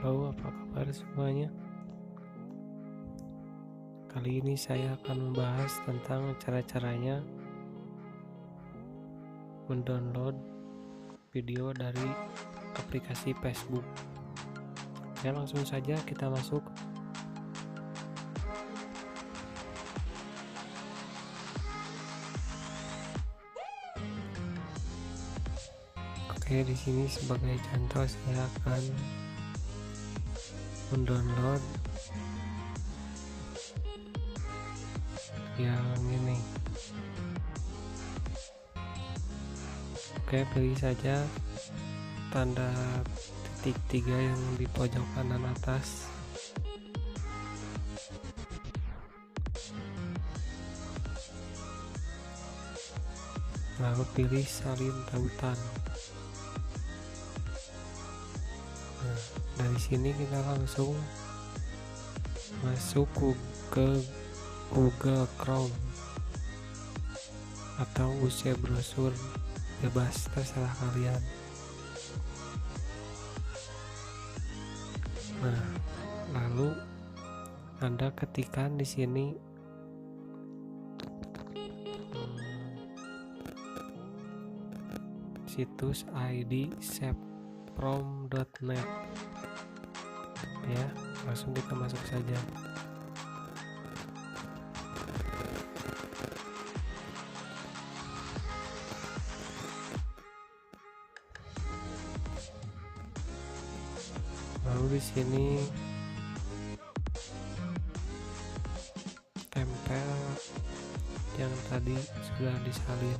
Halo, apa kabar semuanya? Kali ini saya akan membahas tentang cara-caranya mendownload video dari aplikasi Facebook. Ya, langsung saja kita masuk. Oke, di sini sebagai contoh saya akan mendownload yang ini. Oke, pilih saja tanda titik 3 yang di pojok kanan atas. Lalu pilih salin tautan. Nah, dari sini kita langsung masuk ke Google Chrome atau user browser, bebas terserah kalian. Nah, lalu Anda ketikkan di sini situs id savefrom.net ya, langsung kita masuk saja. Lalu di sini tempel yang tadi sudah disalin.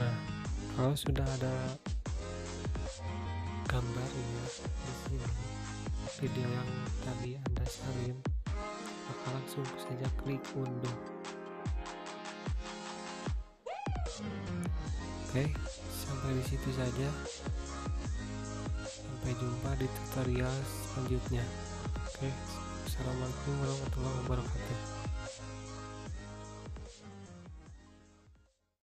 Nah, kalau sudah ada gambarnya di sini, video yang tadi Anda salin, maka langsung saja klik unduh. Oke, sampai di situ saja. Sampai jumpa di tutorial selanjutnya. Oke, assalamualaikum warahmatullahi wabarakatuh.